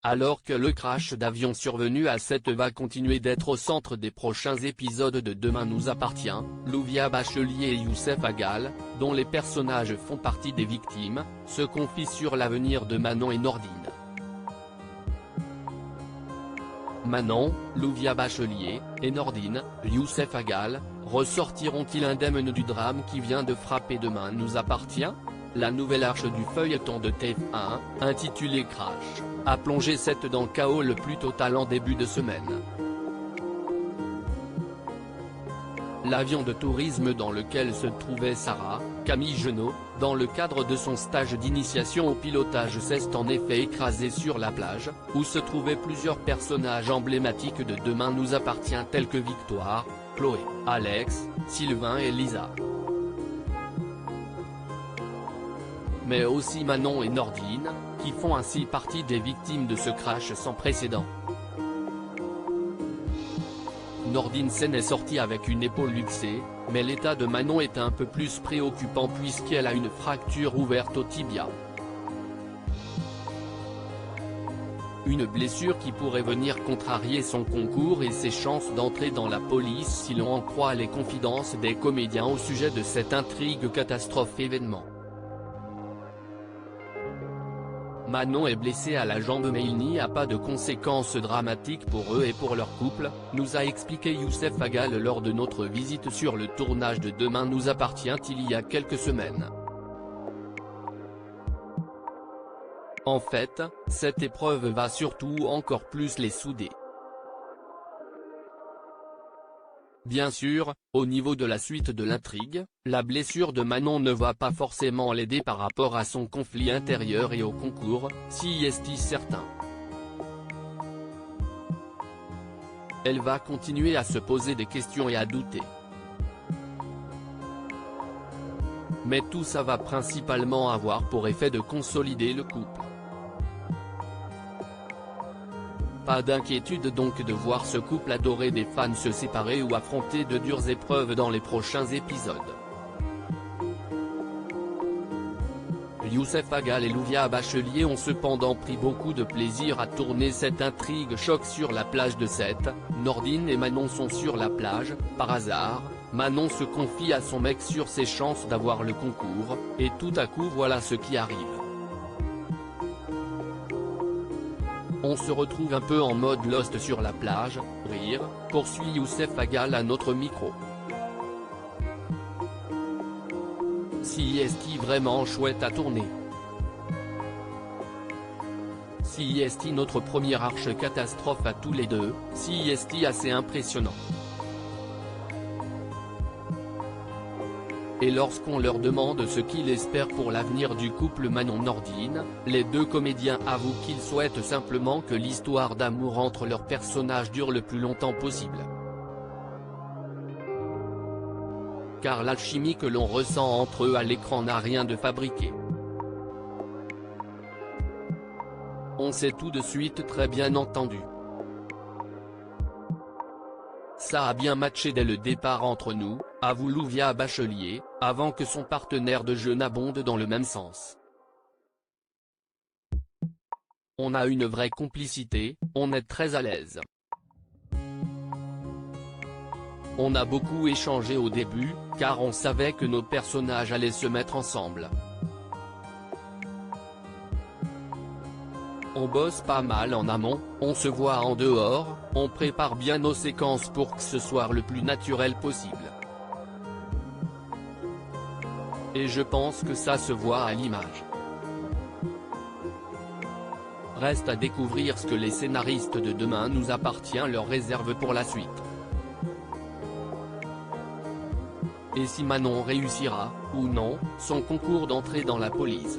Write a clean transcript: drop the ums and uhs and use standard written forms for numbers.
Alors que le crash d'avion survenu à 7 va continuer d'être au centre des prochains épisodes de Demain nous appartient, Louvia Bachelier et Youssef Aggal, dont les personnages font partie des victimes, se confient sur l'avenir de Manon et Nordine. Manon, Louvia Bachelier, et Nordine, Youssef Aggal, ressortiront-ils indemnes du drame qui vient de frapper Demain nous appartient? La nouvelle arche du feuilleton de TF1, intitulée Crash, a plongé 7 dans le chaos le plus total en début de semaine. L'avion de tourisme dans lequel se trouvait Sarah, Camille Genot, dans le cadre de son stage d'initiation au pilotage s'est en effet écrasé sur la plage, où se trouvaient plusieurs personnages emblématiques de Demain nous appartient tels que Victoire, Chloé, Alex, Sylvain et Lisa. Mais aussi Manon et Nordine, qui font ainsi partie des victimes de ce crash sans précédent. Nordine s'en est sortie avec une épaule luxée, mais l'état de Manon est un peu plus préoccupant puisqu'elle a une fracture ouverte au tibia. Une blessure qui pourrait venir contrarier son concours et ses chances d'entrer dans la police si l'on en croit les confidences des comédiens au sujet de cette intrigue catastrophe-événement. Manon est blessée à la jambe mais il n'y a pas de conséquences dramatiques pour eux et pour leur couple, nous a expliqué Youssef Aggal lors de notre visite sur le tournage de Demain nous appartient il y a quelques semaines. En fait, cette épreuve va surtout encore plus les souder. Bien sûr, au niveau de la suite de l'intrigue, la blessure de Manon ne va pas forcément l'aider par rapport à son conflit intérieur et au concours, si est-il certain. Elle va continuer à se poser des questions et à douter. Mais tout ça va principalement avoir pour effet de consolider le couple. Pas d'inquiétude donc de voir ce couple adoré des fans se séparer ou affronter de dures épreuves dans les prochains épisodes. Youssef Aggal et Louvia Bachelier ont cependant pris beaucoup de plaisir à tourner cette intrigue choc sur la plage de Sète. Nordine et Manon sont sur la plage, par hasard, Manon se confie à son mec sur ses chances d'avoir le concours, et tout à coup voilà ce qui arrive. On se retrouve un peu en mode Lost sur la plage, rire, poursuit Youssef Aggal à notre micro. Si est-il vraiment chouette à tourner? Si est-il notre première arche catastrophe à tous les deux, si est-il assez impressionnant? Et lorsqu'on leur demande ce qu'ils espèrent pour l'avenir du couple Manon-Nordine, les deux comédiens avouent qu'ils souhaitent simplement que l'histoire d'amour entre leurs personnages dure le plus longtemps possible. Car l'alchimie que l'on ressent entre eux à l'écran n'a rien de fabriqué. On s'est tout de suite très bien entendu. Ça a bien matché dès le départ entre nous, avoue Louvia Bachelier, avant que son partenaire de jeu n'abonde dans le même sens. On a une vraie complicité, on est très à l'aise. On a beaucoup échangé au début, car on savait que nos personnages allaient se mettre ensemble. On bosse pas mal en amont, on se voit en dehors, on prépare bien nos séquences pour que ce soit le plus naturel possible. Et je pense que ça se voit à l'image. Reste à découvrir ce que les scénaristes de Demain nous appartient leur réservent pour la suite. Et si Manon réussira, ou non, son concours d'entrée dans la police.